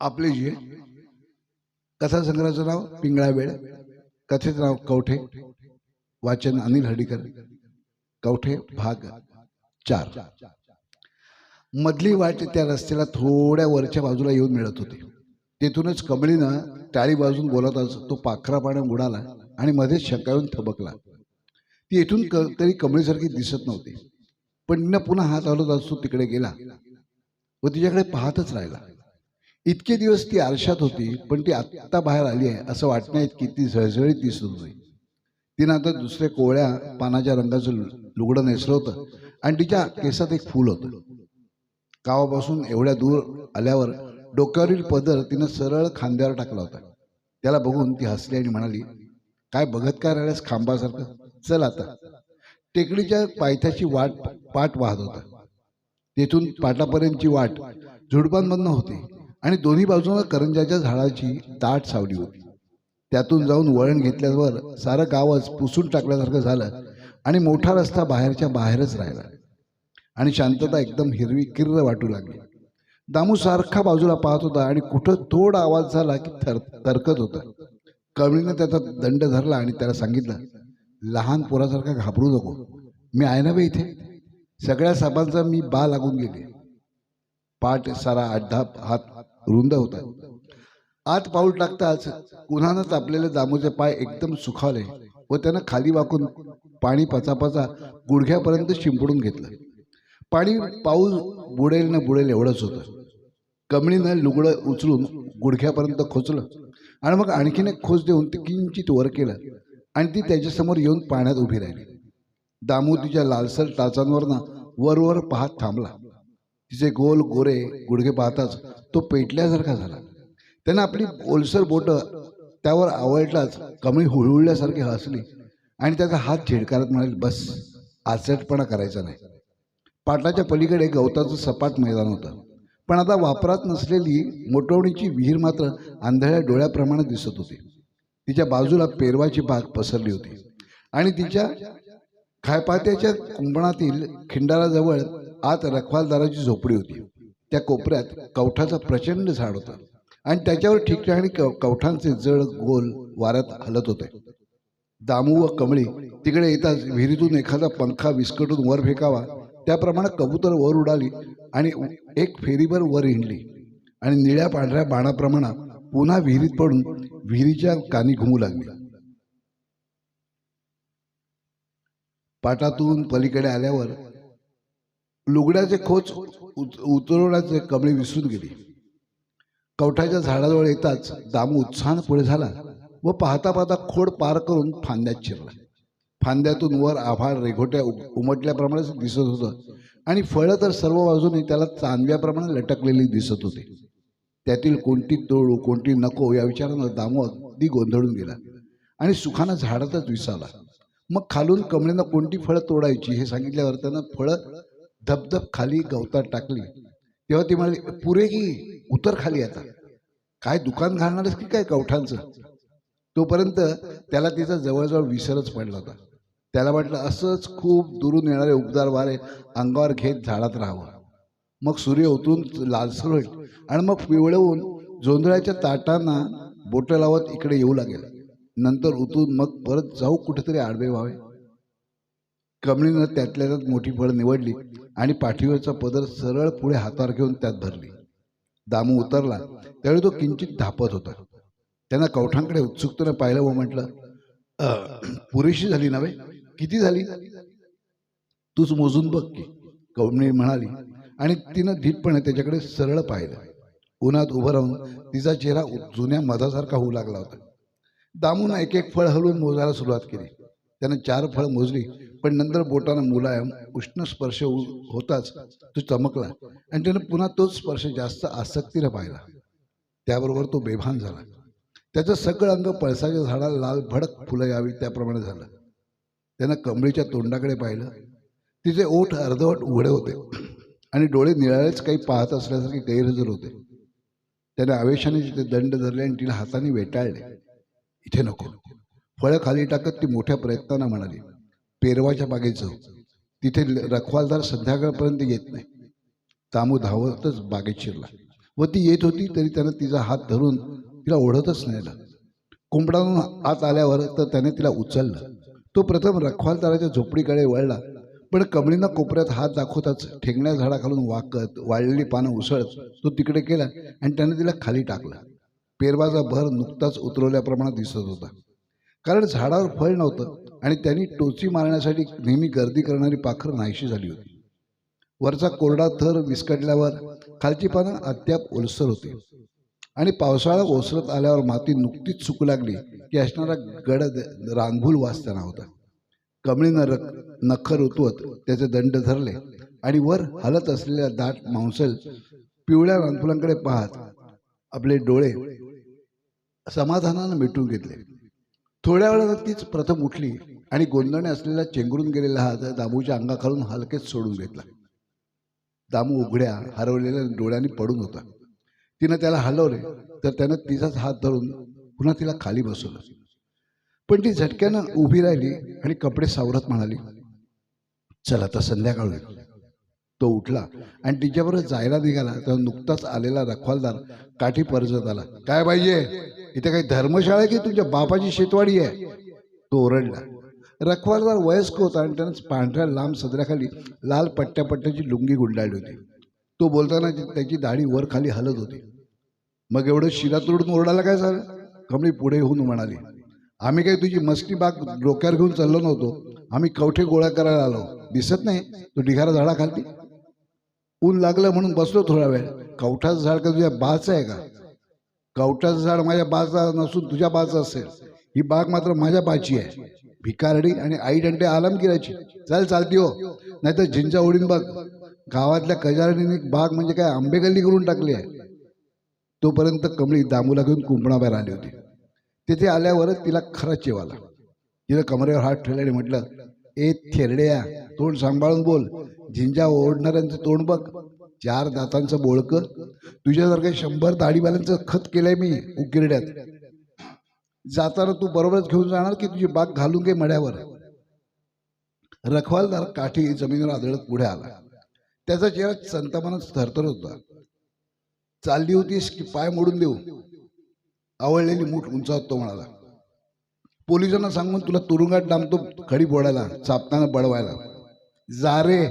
आपले जे कथासंग्रहाचं नाव पिंगळा वेळ, कथेचं नाव कवठे, वाचन अनिल हडीकर, कवठे भाग 4। मधली वाट त्या रस्त्याला थोड्या वरच्या बाजूला येऊन मिळत होती। तेथूनच कमळीनं टाळी वाजून बोलतच तो पाखरा पाण्यात उडाला आणि मध्येच शंकावून थबकला। ती इथून तरी कमळीसारखी दिसत नव्हती, पण तिनं पुन्हा हात हलवत असतो तिकडे गेला व तिच्याकडे पाहतच राहिला। इतके दिवस ती आरशात होती, पण ती आत्ता बाहेर आली आहे असं वाटण्यात किती झळझळीत दिसत होती। तिनं आता दुसऱ्या कोवळ्या पानाच्या रंगाचं लुगडं नेसलं होतं आणि तिच्या केसात एक फूल होतं। गावापासून एवढ्या दूर आल्यावर डोक्यावरील पदर तिनं सरळ खांद्यावर टाकला होता। त्याला बघून ती हसली आणि म्हणाली, काय बघत काय राहिल्यास खांबासारखं, चल आता। टेकडीच्या पायथ्याची पाट वाहत होता। तेथून पाटापर्यंतची वाट झुडपांमधनं होती आणि दोन्ही बाजूला करंजाच्या झाडाची दाट सावली होती। त्यातून जाऊन वळण घेतल्यावर सारं गावच पुसून टाकल्यासारखं झालं आणि मोठा रस्ता बाहेरच्या बाहेरच राहिला आणि शांतता एकदम हिरवी किर्र वाटू लागली। दामू सारखा बाजूला पाहत होता आणि कुठं थोडा आवाज झाला की तरकत होता। कमळीनं त्याचा दंड धरला आणि त्याला सांगितलं, लहान पोरासारखा घाबरू नको, मी आहे ना बे इथे। सगळ्या सापांचा मी बा लागून गेले। पाठ सारा 8-10 हात रुंद होता। आत पाऊल टाकताच उन्हानं तापलेले दामूचे पाय एकदम सुखावले व त्यानं खाली वाकून पाणी पचापचा गुडघ्यापर्यंत शिंपडून घेतलं। पाणी पाऊल बुडेल न बुडेल एवढंच होतं। कमळीनं लुगडं उचलून गुडघ्यापर्यंत खोचलं आणि मग आणखीन एक खोच देऊन ते किंचित वर केलं आणि ती त्याच्यासमोर येऊन पाण्यात उभी राहिली। दामू तिच्या लालसर टाचांवरनं वर पाहत थांबला। तिचे गोल गोरे गुडघे पाहताच तो पेटल्यासारखा झाला। त्यानं आपली ओलसर बोटं त्यावर आवळताच कमळी हुळहुळल्यासारखी हसली आणि त्याचा हात झेडकारत म्हणाली, बस, आचरटपणा करायचा नाही। पाटाच्या पलीकडे गवताचं सपाट मैदान होतं, पण आता वापरात नसलेली मोठवणीची विहीर मात्र आंधळ्या डोळ्याप्रमाणे दिसत होती। तिच्या बाजूला पेरवाची बाग पसरली होती आणि तिच्या खायपात्याच्या कुंपणातील खिंडाराजवळ आत रखवालदाराची झोपडी होती। त्या कोपऱ्यात कवठाचं प्रचंड झाड होतं आणि त्याच्यावर ठिकठिकाणी कवठांचे जड गोल वाऱ्यात हलत होते। दामू व कमळी तिकडे येताच विहिरीतून एखादा पंखा विस्कटून वर फेकावा त्याप्रमाणे कबूतर वर उडाली आणि एक फेरीभर वर हिंडली आणि निळ्या पांढऱ्या बाणाप्रमाणे पुन्हा विहिरीत पडून विहिरीच्या कानी घुमू लागली। पाटातून पलीकडे आल्यावर लुगड्याचे खोच उतरवण्याचे कमळी विसरून गेली। कवठाच्या झाडाजवळ येताच दामू उत्साहानं पुढे झाला व पाहता पाहता खोड पार करून फांद्यात शिरला। फांद्यातून वर आभाळ रेघोट्या उमटल्याप्रमाणे दिसत होतं आणि फळं तर सर्व बाजूने त्याला चांदव्याप्रमाणे लटकलेली दिसत होती। त्यातील कोणती तोडू कोणती नको या विचारानं दामू अगदी गोंधळून गेला आणि सुखानं झाडातच विसावला। मग खालून कमळीनं कोणती फळं तोडायची हे सांगितल्यावर त्यानं फळं धबधब खाली गवतात टाकली। तेव्हा ती म्हणाली, पुरे की, उतर खाली आता, काय दुकान घालणारच की काय कवठांचं। तोपर्यंत त्याला तिचा जवळजवळ विसरच पडला होता। त्याला वाटलं असंच खूप दुरून येणारे उबदार वारे अंगावर घेत झाडात राहावं, मग सूर्य उतरून लालसर होईल आणि मग पिवळवून जोंधळ्याच्या ताटांना बोटं लावत इकडे येऊ लागेल, नंतर उतरून मग परत जाऊ कुठेतरी आडवे व्हावे। कमळीनं त्यातल्या त्यात मोठी फळं निवडली आणि पाठीवरचा पदर सरळ पुढे हातावर घेऊन त्यात भरली। दामू उतरला त्यावेळी तो किंचित धापत होता। त्यानं कवठांकडे उत्सुकतेने पाहिलं व म्हटलं, पुरेशी झाली नव्हे, किती झाली, तूच मोजून बघ की, कमळी म्हणाली आणि तिनं धीटपणे त्याच्याकडे सरळ पाहिलं। उन्हात उभं राहून तिचा चेहरा जुन्या मधासारखा होऊ लागला होता। दामूनं एक एक फळ हलवून मोजायला सुरुवात केली। त्यानं 4 फळं मोजली, पण नंतर बोटानं मुलायम उष्ण स्पर्श होताच तो चमकला आणि त्यानं पुन्हा तोच स्पर्श जास्त आसक्तीने पाहिला। त्याबरोबर तो बेभान झाला। त्याचं सगळं अंग पळसाच्या झाडाला लाल भडक फुलं यावी त्याप्रमाणे झालं। त्यानं कमळीच्या तोंडाकडे पाहिलं। तिचे ओठ अर्धवट उघडे होते आणि डोळे निळालेच काही पाहत असल्यासारखे गैरहजर होते। त्याने आवेशाने तिथे दंड धरले आणि तिला हाताने वेटाळले। इथे नको, फळं खाली टाकत ती मोठ्या प्रयत्नानं म्हणाली, पेरवाच्या बागेचं, तिथे रखवालदार संध्याकाळपर्यंत येत नाही। दामू धावतच बागेत शिरला व ती येत होती तरी त्यानं तिचा हात धरून तिला ओढतच नेलं. कुंपणातून आत आल्यावर तर त्याने तिला उचललं. तो प्रथम रखवालदाराच्या झोपडीकडे वळला, पण कमळीनं कोपऱ्यात हात दाखवताच ठेंगण्या झाडाखालून वाकत वाळलेली पानं उसळत तो तिकडे गेला आणि त्याने तिला खाली टाकलं. पेरवाचा भर नुकताच उतरवल्याप्रमाणे दिसत होता, कारण झाडावर फळ नव्हतं आणि त्यांनी टोची मारण्यासाठी नेहमी गर्दी करणारी पाखरं नाहीशी झाली होती. वरचा कोरडा थर विस्कटल्यावर खालची पानं अद्याप ओलसर होती आणि पावसाळा ओसरत आल्यावर माती नुकतीच सुकू लागली की असणारा गडद रानभूल वास त्यांना होता. कमळीनं नख रुतवत त्याचे दंड धरले आणि वर हलत असलेल्या दाट मांसल पिवळ्या रानफुलांकडे पाहत आपले डोळे समाधानानं मिटून घेतले. थोड्या वेळात तीच प्रथम उठली आणि गोंधळणे असलेला चेंगरून गेलेला हात दामूच्या अंगाखालून हलकेच सोडून घेतला. दामू उघड्या हरवलेल्या डोळ्यांनी पडून होता. तिनं त्याला हलवले तर त्यानं तिचाच हात धरून पुन्हा तिला खाली बसवलं. पण ती झटक्यानं उभी राहिली आणि कपडे सावरत म्हणाली, चल आता संध्याकाळ होईल. तो उठला आणि तिच्याबरोबर जायला निघाला तर नुकताच आलेला रखवालदार काठी परजत आला. काय पाहिजे? इथे काही धर्मशाळा आहे की तुमच्या बापाची शेतवाडी आहे? तो ओरडला. रखवालदार वयस्क होता आणि त्यानं पांढऱ्या लांब सदऱ्याखाली लाल पट्ट्याची लुंगी गुंडाळली होती. तो बोलताना त्याची दाढी वर खाली हलत होती. मग एवढं शिरा तोडून ओरडायला काय झालं? कमळी पुढे होऊन म्हणाली, आम्ही काही तुझी मस्ती बाग डोक्यावर घेऊन चाललो नव्हतो. आम्ही कवठे गोळा करायला आलो. दिसत नाही तो ढिगारा झाडाखालती? ऊन लागलं म्हणून बसलो थोडा वेळ. कवठाचं झाड का तुझ्या बाचं आहे का? कवठाचं झाड माझ्या बाचा नसून तुझ्या बाचं असेल. ही बाग मात्र माझ्या बाची आहे. भिकारडी आणि आई डंटे आलमगिराची. चल चालती हो, नाही तर झिंजा ओढीन बघ. गावातल्या कजारणीने बाग म्हणजे काय आंबे गल्ली करून टाकली आहे. तोपर्यंत कमळी दामूला घेऊन कुंपणाबाहेर आली होती. तिथे आल्यावर तिला खरा चेव आला. तिनं कमरेवर हात ठेवल्याने म्हटलं, ए थेरड्या, तोंड सांभाळून बोल. झिंजा ओढणाऱ्यांचं तोंड बघ. 4 दातांचं बोळकं. तुझ्यासारख्या 100 दाढीवाल्यांचं खत केलंय मी उकिरड्यात. जाताना तू बरोबरच घेऊन जाणार की तुझी बाग घालून घे मड्यावर? रखवालदार काठी जमिनीवर आदळत पुढे आला. त्याचा चेहरा संतामानच थरथर होता. चालली होतीस की पाय मोडून देऊ? आवळलेली मूठ उंचावत तो म्हणाला. पोलिसांना सांगून तुला तुरुंगात डांबतो खडी फोडायला, चापताना बडवायला. जा रे.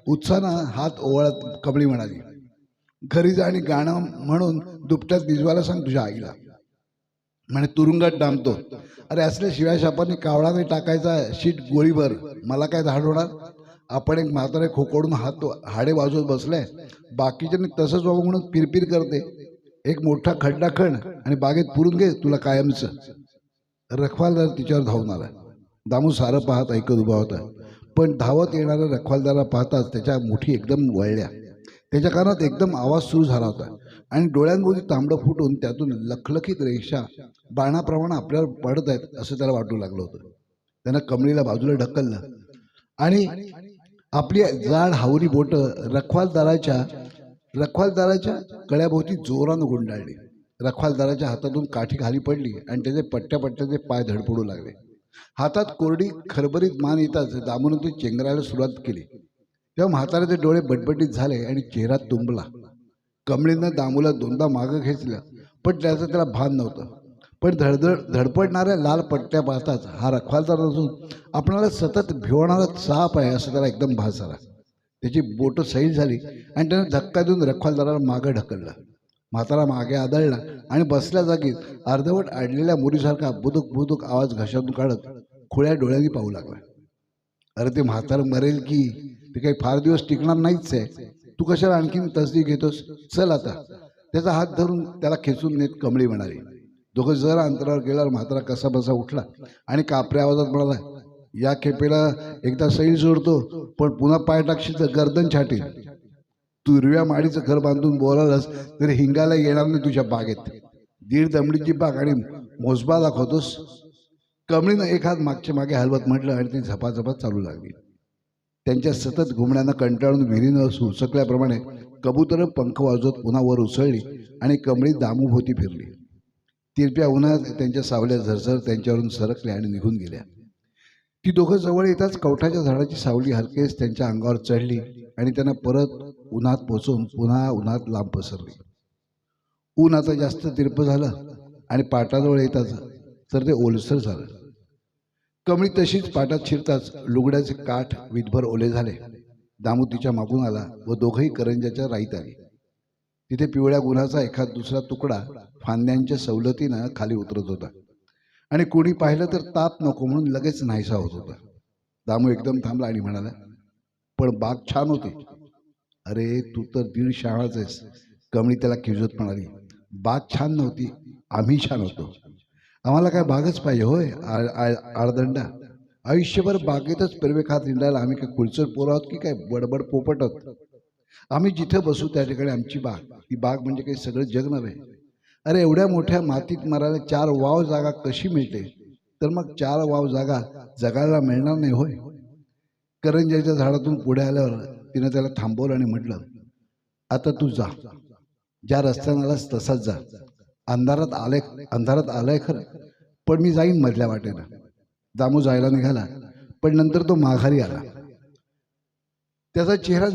उत्साहानं हात ओवाळत कमळी म्हणाली. घरी जा आणि गाणं म्हणून दुपट्यात भिजवायला सांग तुझ्या आईला. म्हणे तुरुंगात डांबतो. अरे असल्या शिवाय शापांनी कावळाने टाकायचा शीट गोळीभर. मला काय धाड होणार? आपण एक म्हातारे खोकडून हाडे वाजवत बसलाय. बाकीच्यांनी तसंच व्हावं म्हणून पिरपिर करते. एक मोठा खड्डा खण आणि बागेत पुरून घे तुला कायमचं. रखवालदार तिच्यावर धावून आला. दामू सारं पाहत ऐकत उभा होता. पण धावत येणाऱ्या रखवालदाराला पाहताच त्याच्या मुठी एकदम वळल्या. त्याच्या कानात एकदम आवाज सुरू झाला होता आणि डोळ्यांभोवती तांबडं फुटून त्यातून लखलखीत रेषा बाणाप्रमाणे आपल्यावर पडत आहेत असं त्याला वाटू लागलं होतं. त्यानं कमळीला बाजूला ढकललं आणि आपली जाड हावरी बोटं रखवालदाराच्या कळ्याभोवती जोरानं गुंडाळली. रखवालदाराच्या हातातून काठी खाली पडली आणि त्याचे पट्ट्याचे पाय धडपडू लागले. हातात कोरडी खरबरीत मान येताच दामून ते चेंगरायला सुरुवात केली. तेव्हा म्हाताऱ्याचे डोळे बटबटीत झाले आणि चेहरा तुंबला. कमळीनं दामूला 2दा मागं खेचलं, पण त्याचं त्याला भान नव्हतं. पण धडपडणाऱ्या लाल पट्ट्या पाहताच हा रखवालदार नसून आपणाला सतत भिवणारा साप आहे असं त्याला एकदम भास झाला. त्याची बोटं सैल झाली आणि त्याने धक्का देऊन रखवालदाराला मागं ढकललं. म्हातारा मागे आदळला आणि बसल्या जागीत अर्धवट अडलेल्या मुरीसारखा बुदुक आवाज घशातून काढत खुळ्या डोळ्यांनी पाहू लागला. अरे ते म्हातारं मरेल की? ते काही फार दिवस टिकणार नाहीच आहे. तू कशाला आणखीन तसदी घेतोस? चल आता. त्याचा हात धरून त्याला खेचून नेत कमळी म्हणाली. दोघं जरा अंतरावर गेल्यावर म्हातारा कसा बसा उठला आणि कापऱ्या आवाजात म्हणाला, या खेपेला एकदा सैल सोडतो, पण पुन्हा पाय टाकशील तर गर्दन छाटील. तू हिरव्या माडीचं घर बांधून बोलालस तरी हिंगाला येणार नाही तुझ्या बागेत. 1.5 दमडीची बाग आणि मोजबा दाखवतोस. कमळीनं एक हात मागच्या मागे हलवत म्हटलं आणि ती झपाझपात चालू लागली. त्यांच्या सतत घुमण्यानं कंटाळून विहिरीनं सुसकल्याप्रमाणे कबूतरं पंख वाजवत पुन्हा वर उसळली आणि कमळी दामूभोवती फिरली. तिरप्या उन्हात त्यांच्या सावल्या झरझर त्यांच्यावरून सरकल्या आणि निघून गेल्या. ती दोघं जवळ येताच कवठाच्या झाडाची सावली हलकेच त्यांच्या अंगावर चढली आणि त्यांना परत उन्हात पोचून पुन्हा उन्हात लांब पसरली. ऊन आता जास्त तिरपं झालं आणि पाटाजवळ येताच तर ते ओलसर झालं. कमळी तशीच पाटात शिरताच लुगड्याचे काठ विधभर ओले झाले. दामू तिच्या मागून आला व दोघंही करंजाच्या राईत आली. तिथे पिवळ्या गुन्हाचा एखाद दुसरा तुकडा फांद्यांच्या सवलतीनं खाली उतरत होता आणि कोणी पाहिलं तर ताप नको म्हणून लगेच नाहीसा होत होता. दामू एकदम थांबला आणि म्हणाला, पण बाग छान होती. अरे तू तर 1.5 शाळाच आहेस. कमळी त्याला खिजत म्हणाली, बाग छान नव्हती, आम्ही छान होतो. आम्हाला काय बागच पाहिजे होय आडदंडा. आयुष्यभर बागेतच पेरवे खात हिंडायला आम्ही काय कुलचर पोर आहोत की काय बडबड पोपट आहोत. आम्ही जिथं बसू त्या ठिकाणी आमची बाग. ती बाग म्हणजे काही सगळं जग नव्हे. अरे एवढ्या मोठ्या मातीत मारायला 4 वाव जागा कशी मिळते, तर मग 4 वाव जागा जगायला मिळणार नाही होय. करंजाच्या झाडातून पुढे आल्यावर तिनं त्याला थांबवलं आणि म्हटलं, आता तू जा, ज्या रस्त्याने आलास तसाच जा. अंधारात आलंय खरं, पण मी जाईन मधल्या वाटेनं. दामू जायला निघाला, पण नंतर तो माघारी आला. त्याचा चेहरा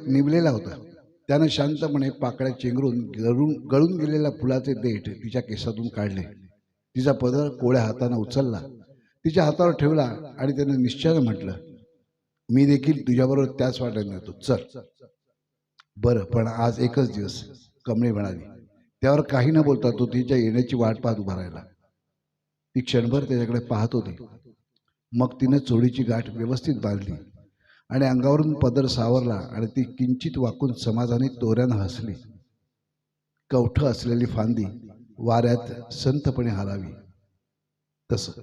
निवलेला होता. त्यानं शांतपणे पाकळ्या चेंगरून गळून गेलेल्या फुलाचे देठ तिच्या केसातून काढले. तिचा पदर कोळ्या हाताने उचलला, तिच्या हातावर ठेवला आणि त्याने निश्चयाने म्हटलं, मी देखील तुझ्याबरोबर त्याच वाटेने येतो, चल. बरं, पण आज एकच दिवस, कमळी म्हणाली. त्यावर काही न बोलता तो तिच्या येण्याची वाट पाहत उभा राहिला. ती क्षणभर त्याच्याकडे पाहत होती. मग तिनं चोळीची गाठ व्यवस्थित बांधली आणि अंगावरून पदर सावरला आणि ती किंचित वाकून समाधानी तोऱ्यानं हसली. कवठं असलेली फांदी वाऱ्यात संतपणे हलावी तसं